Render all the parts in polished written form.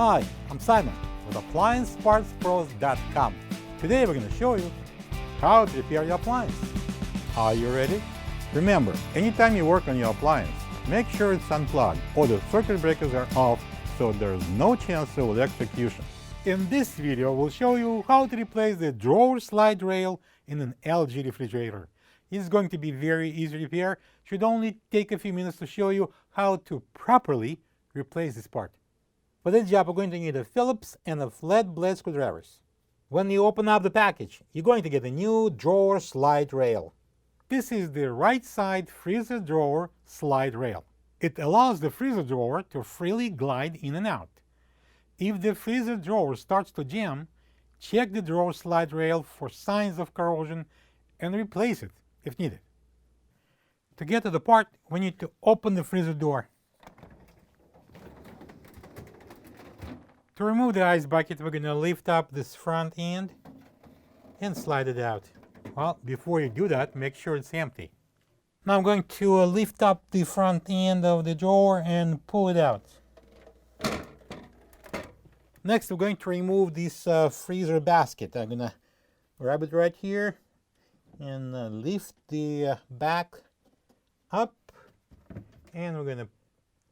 Hi, I'm Simon with AppliancePartsPros.com. Today we're going to show you how to repair your appliance. Are you ready? Remember, anytime you work on your appliance, make sure it's unplugged or the circuit breakers are off so there's no chance of electrocution. In this video, we'll show you how to replace the drawer slide rail in an LG refrigerator. It's going to be very easy to repair. Should only take a few minutes to show you how to properly replace this part. For this job, we're going to need a Phillips and a flat blade screwdrivers. When you open up the package, you're going to get a new drawer slide rail. This is the right side freezer drawer slide rail. It allows the freezer drawer to freely glide in and out. If the freezer drawer starts to jam, check the drawer slide rail for signs of corrosion and replace it if needed. To get to the part, we need to open the freezer door. To remove the ice bucket, we're going to lift up this front end and slide it out. Well, before you do that, make sure it's empty. Now I'm going to lift up the front end of the drawer and pull it out. Next, we're going to remove this freezer basket. I'm going to grab it right here and lift the back up, and we're going to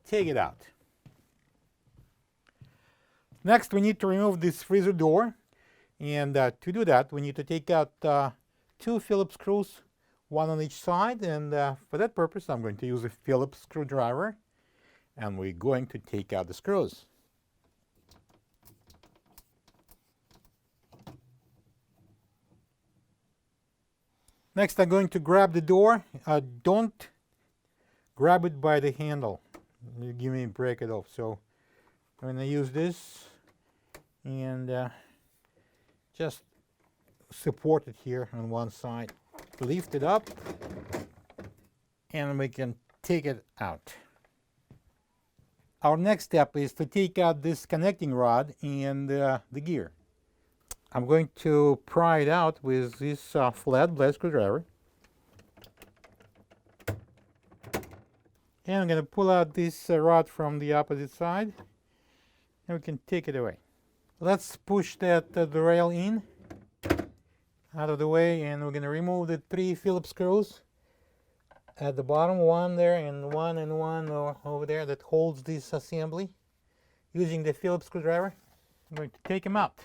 take it out. Next, we need to remove this freezer door, and to do that, we need to take out two Phillips screws, one on each side, and for that purpose, I'm going to use a Phillips screwdriver, and we're going to take out the screws. Next, I'm going to grab the door. Don't grab it by the handle. You may break it off. So I'm going to use this and just support it here on one side. Lift it up and we can take it out. Our next step is to take out this connecting rod and the gear. I'm going to pry it out with this flat blade screwdriver. And I'm going to pull out this rod from the opposite side, and we can take it away. Let's push the rail in, out of the way, and we're going to remove the three Phillips screws at the bottom, one there and one over there that holds this assembly. Using the Phillips screwdriver, I'm going to take them out.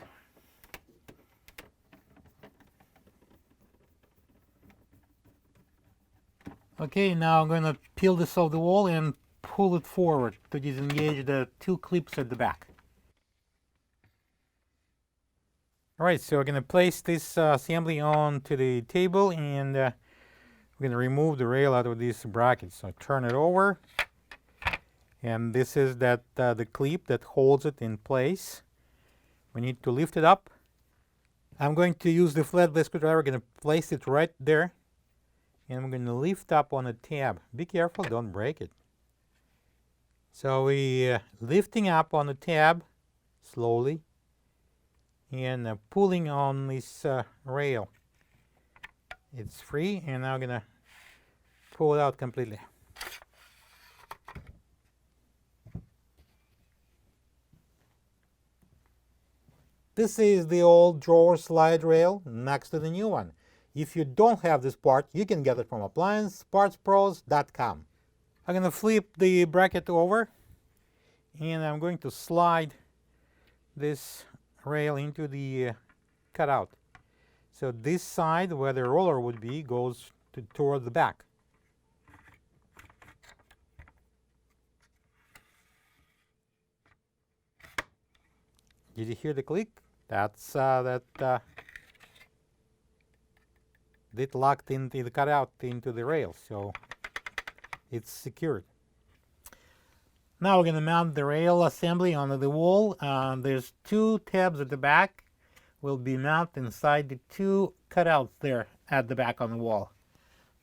Okay, now I'm going to peel this off the wall and pull it forward to disengage the two clips at the back. Alright, so we're going to place this assembly onto the table, and we're going to remove the rail out of this bracket. So turn it over, and this is the clip that holds it in place. We need to lift it up. I'm going to use the flat blade screwdriver. I'm going to place it right there. And we're going to lift up on a tab. Be careful, don't break it. So we're lifting up on the tab slowly and pulling on this rail. It's free, and now I'm going to pull it out completely. This is the old drawer slide rail next to the new one. If you don't have this part, you can get it from AppliancePartsPros.com. I'm going to flip the bracket over, and I'm going to slide this rail into the cutout. So this side, where the roller would be, goes toward the back. Did you hear the click? That's it locked into the cutout into the rail, so it's secured. Now we're going to mount the rail assembly onto the wall. There's two tabs at the back. Will be mounted inside the two cutouts there at the back on the wall.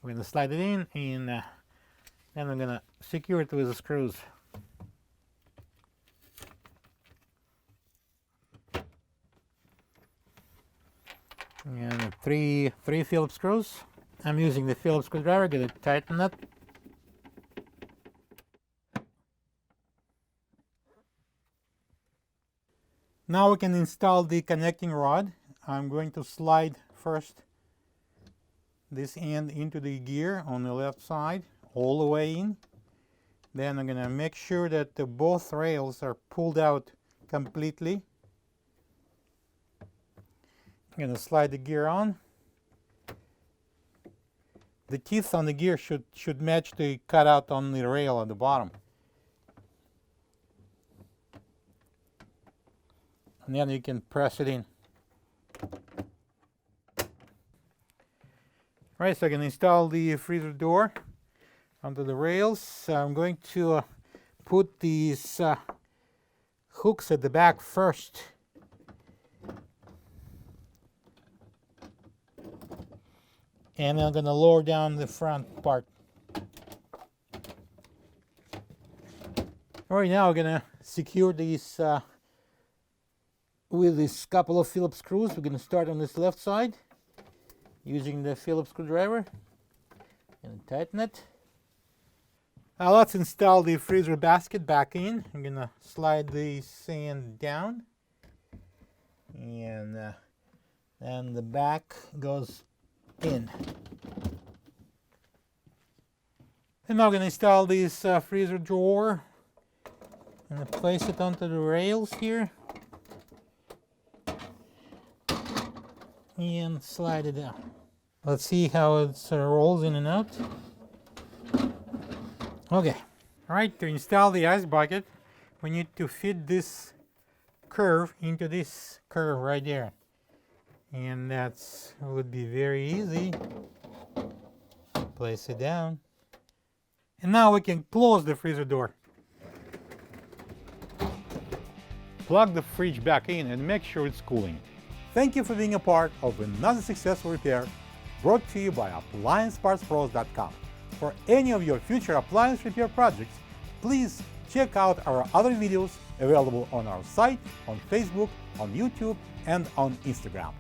We're going to slide it in, and then I'm going to secure it with the screws. And three Phillips screws. I'm using the Phillips screwdriver. Going to tighten it. Now we can install the connecting rod. I'm going to slide first this end into the gear on the left side, all the way in. Then I'm going to make sure that both rails are pulled out completely. I'm going to slide the gear on. The teeth on the gear should match the cutout on the rail at the bottom. And then you can press it in. Right, so I can install the freezer door onto the rails. I'm going to put these hooks at the back first. And I'm going to lower down the front part. All right, now we're going to secure these with this couple of Phillip screws. We're going to start on this left side using the Phillip screwdriver and tighten it. Now let's install the freezer basket back in. I'm going to slide the sand down, and then the back goes in. And now I'm going to install this freezer drawer. I'm going to place it onto the rails here and slide it down. Let's see how it rolls in and out. Okay. Alright, to install the ice bucket, we need to fit this curve into this curve right there. And that would be very easy. Place it down. And now we can close the freezer door. Plug the fridge back in and make sure it's cooling. Thank you for being a part of another successful repair brought to you by AppliancePartsPros.com. For any of your future appliance repair projects, please check out our other videos available on our site, on Facebook, on YouTube, and on Instagram.